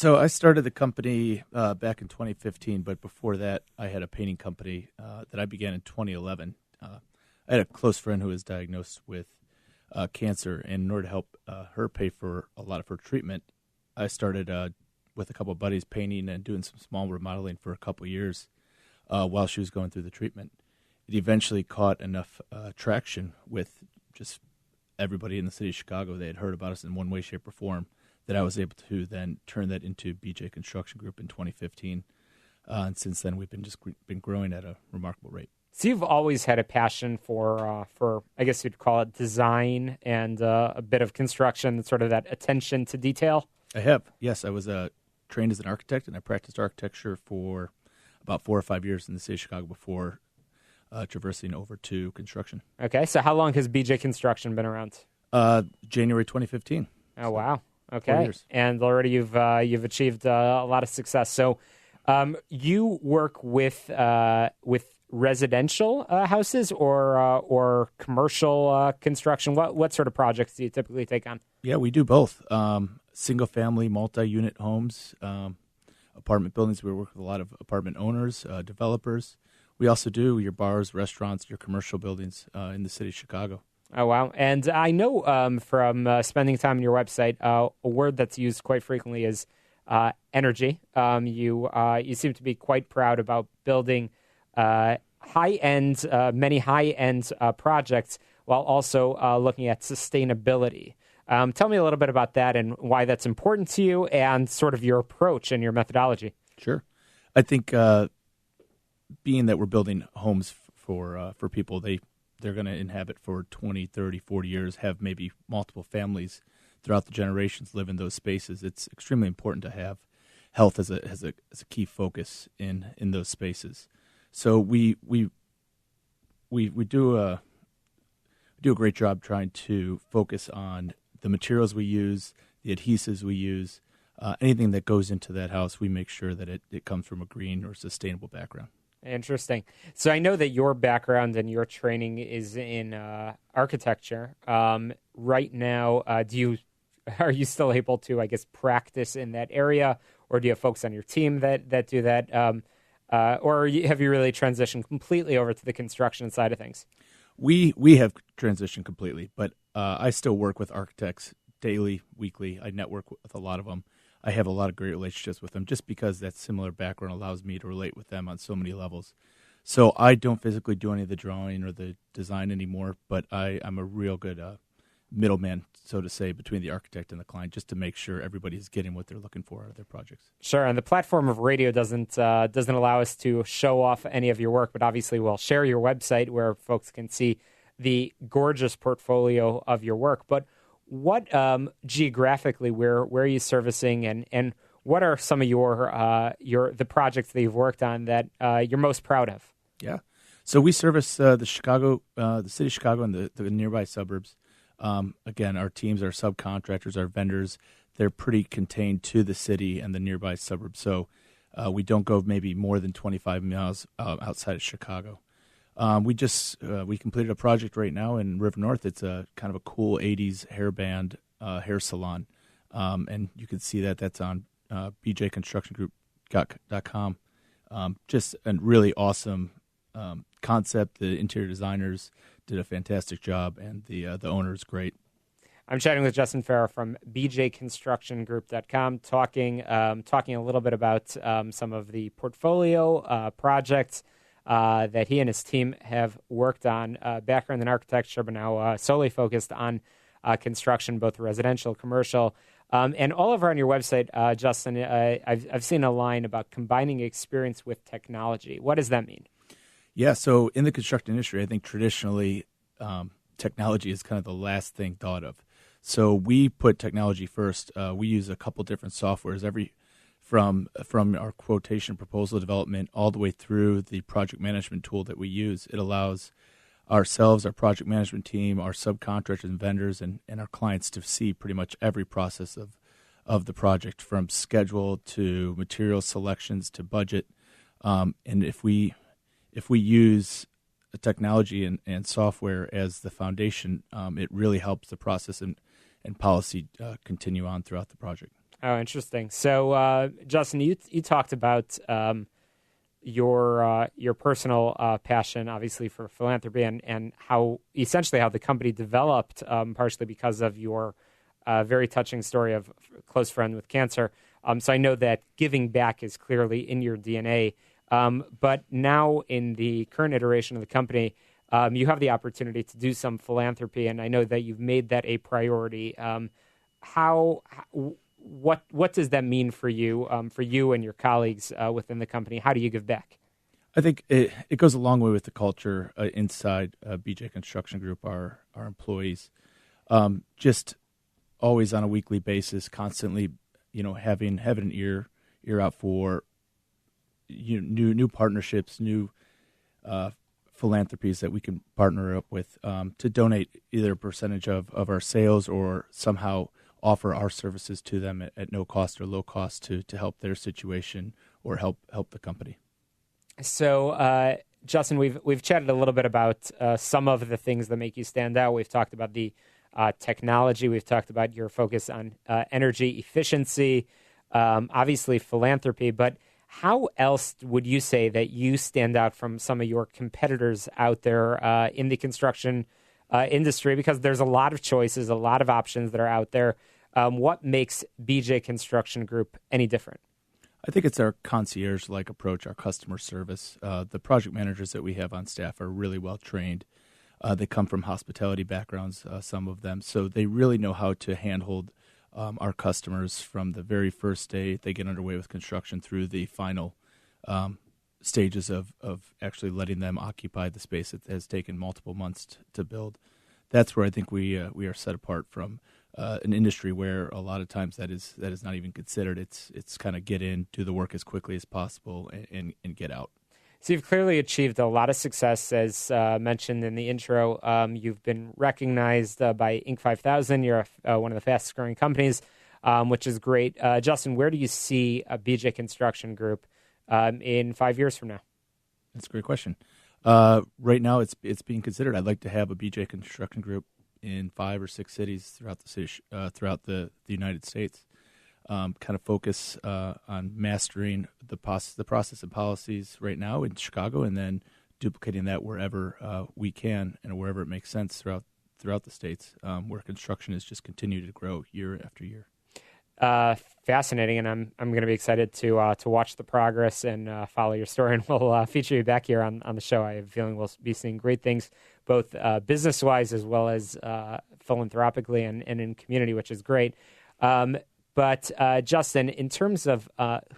So I started the company back in 2015, but before that, I had a painting company that I began in 2011. I had a close friend who was diagnosed with cancer, and in order to help her pay for a lot of her treatment, I started with a couple of buddies painting and doing some small remodeling for a couple of years while she was going through the treatment. It eventually caught enough traction with just everybody in the city of Chicago. They had heard about us in one way, shape, or form, that I was able to then turn that into BJ Construction Group in 2015. And since then, we've been growing at a remarkable rate. So you've always had a passion for I guess you'd call it design and a bit of construction, sort of that attention to detail? I have, yes. I was trained as an architect, and I practiced architecture for about 4 or 5 years in the city of Chicago before traversing over to construction. Okay, so how long has BJ Construction been around? January 2015. Oh, wow. 4 Okay, years. and already you've achieved a lot of success. So you work with residential houses or commercial construction? What sort of projects do you typically take on? Yeah, we do both. Single-family, multi-unit homes, apartment buildings. We work with a lot of apartment owners, developers. We also do your bars, restaurants, your commercial buildings in the city of Chicago. Oh, wow. And I know from spending time on your website, a word that's used quite frequently is energy. You seem to be quite proud about building many high-end projects while also looking at sustainability. Tell me a little bit about that and why that's important to you and sort of your approach and your methodology. Sure. I think being that we're building homes for people, they're going to inhabit for 20, 30, 40 years, have maybe multiple families throughout the generations live in those spaces. It's extremely important to have health as a key focus in those spaces. So we do a great job trying to focus on the materials we use, the adhesives we use, anything that goes into that house. We make sure that it comes from a green or sustainable background. Interesting. So I know that your background and your training is in architecture. Right now, are you still able to, I guess, practice in that area, or do you have folks on your team that do that, or have you really transitioned completely over to the construction side of things? We have transitioned completely, but I still work with architects daily, weekly. I network with a lot of them. I have a lot of great relationships with them just because that similar background allows me to relate with them on so many levels. So I don't physically do any of the drawing or the design anymore, but I'm a real good middleman, so to say, between the architect and the client, just to make sure everybody's getting what they're looking for out of their projects. Sure, and the platform of radio doesn't allow us to show off any of your work, but obviously we'll share your website where folks can see the gorgeous portfolio of your work. But what geographically, where are you servicing, and what are some of the projects that you've worked on that you're most proud of? Yeah, so we service the city of Chicago, and the nearby suburbs. Again, our teams, our subcontractors, our vendors, they're pretty contained to the city and the nearby suburbs. So we don't go maybe more than 25 miles outside of Chicago. We completed a project right now in River North. It's a kind of a cool 80s hairband hair salon. And you can see that's on bjconstructiongroup.com. Just a really awesome concept. The interior designers did a fantastic job, and the owner is great. I'm chatting with Justin Fara from bjconstructiongroup.com, talking a little bit about some of the portfolio projects that he and his team have worked on, background in architecture, but now solely focused on construction, both residential, commercial. And all over on your website, Justin, I've seen a line about combining experience with technology. What does that mean? Yeah, so in the construction industry, I think traditionally technology is kind of the last thing thought of. So we put technology first. We use a couple different softwares, from our quotation proposal development all the way through the project management tool that we use. It allows ourselves, our project management team, our subcontractors and vendors, and our clients to see pretty much every process of the project, from schedule to material selections to budget. And if we use technology and software as the foundation, it really helps the process and policy continue on throughout the project. Oh, interesting. So, Justin, you talked about your personal passion, obviously, for philanthropy, and how essentially how the company developed, partially because of your very touching story of a close friend with cancer. So I know that giving back is clearly in your DNA. But now, in the current iteration of the company, you have the opportunity to do some philanthropy, and I know that you've made that a priority. What does that mean for you and your colleagues within the company? How do you give back? I think it goes a long way with the culture inside BJ Construction Group, our employees. Just always on a weekly basis, constantly, having an ear out for new partnerships, new philanthropies that we can partner up with to donate either a percentage of our sales or somehow offer our services to them at no cost or low cost to help their situation or help the company. So, Justin, we've chatted a little bit about some of the things that make you stand out. We've talked about the technology. We've talked about your focus on energy efficiency, obviously philanthropy. But how else would you say that you stand out from some of your competitors out there in the construction industry? Because there's a lot of choices, a lot of options that are out there. What makes BJ Construction Group any different? I think it's our concierge-like approach, our customer service. The project managers that we have on staff are really well trained. They come from hospitality backgrounds, some of them, so they really know how to handhold our customers from the very first day they get underway with construction through the final stages of actually letting them occupy the space that has taken multiple months to build. That's where I think we are set apart from an industry where a lot of times that is not even considered. It's kind of get in, do the work as quickly as possible, and get out. So you've clearly achieved a lot of success, as mentioned in the intro. You've been recognized by Inc. 5000. You're one of the fastest growing companies, which is great. Justin, where do you see a BJ Construction Group in 5 years from now? That's a great question. Right now, it's being considered. I'd like to have a BJ Construction Group in 5 or 6 cities throughout the United States. Kind of focus on mastering the process and policies right now in Chicago, and then duplicating that wherever we can and wherever it makes sense throughout the states, where construction has just continued to grow year after year. Fascinating, and I'm going to be excited to watch the progress and follow your story, and we'll feature you back here on the show. I have a feeling we'll be seeing great things, both business-wise as well as philanthropically and in community, which is great. But Justin, in terms of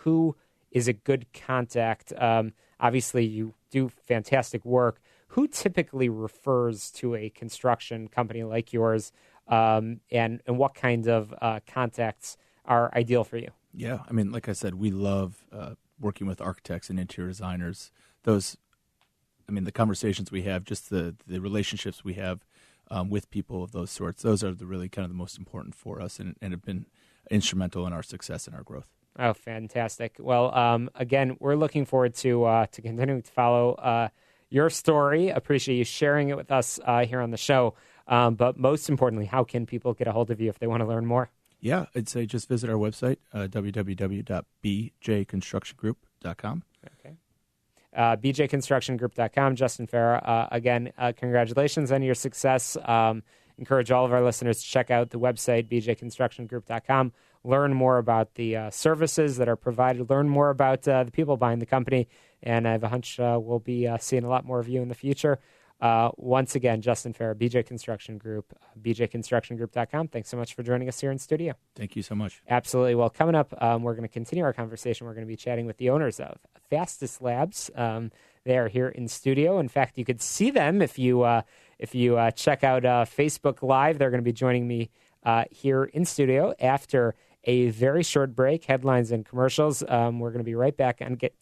who is a good contact, obviously you do fantastic work. Who typically refers to a construction company like yours, and what kind of contacts are ideal for you? Yeah, I mean, like I said, we love working with architects and interior designers. The conversations we have, just the relationships we have with people of those sorts, those are really kind of the most important for us and have been instrumental in our success and our growth. Oh, fantastic. Well, again, we're looking forward to continuing to follow your story. Appreciate you sharing it with us here on the show. But most importantly, how can people get a hold of you if they want to learn more? Yeah, I'd say just visit our website, www.bjconstructiongroup.com. Okay. bjconstructiongroup.com. Justin Fara, again, congratulations on your success. Encourage all of our listeners to check out the website, bjconstructiongroup.com. Learn more about the services that are provided. Learn more about the people behind the company. And I have a hunch we'll be seeing a lot more of you in the future. Once again, Justin Fara, BJ Construction Group, bjconstructiongroup.com. Thanks so much for joining us here in studio. Thank you so much. Absolutely. Well, coming up, we're going to continue our conversation. We're going to be chatting with the owners of Fastest Labs. They are here in studio. In fact, you could see them if you check out Facebook Live. They're going to be joining me here in studio after a very short break, headlines and commercials. We're going to be right back on Get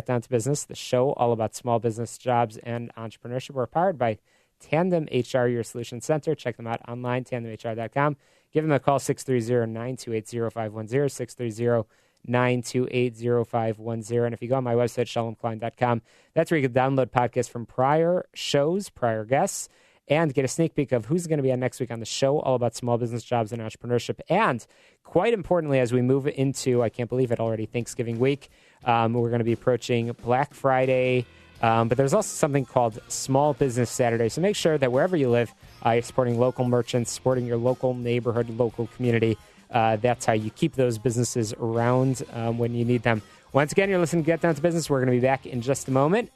Down to Business, the show all about small business jobs and entrepreneurship. We're powered by Tandem HR, your solution center. Check them out online, tandemhr.com. Give them a call, 630-928-0510, 630-928-0510. And if you go on my website, shalomklein.com, that's where you can download podcasts from prior shows, prior guests, and get a sneak peek of who's going to be on next week on the show, all about small business, jobs, and entrepreneurship. And quite importantly, as we move into, I can't believe it already, Thanksgiving week, we're going to be approaching Black Friday, but there's also something called Small Business Saturday. So make sure that wherever you live, you're supporting local merchants, supporting your local neighborhood, local community. That's how you keep those businesses around when you need them. Once again, you're listening to Get Down to Business. We're going to be back in just a moment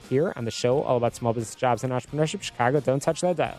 here on the show all about small business, jobs, and entrepreneurship. Chicago, don't touch that dial.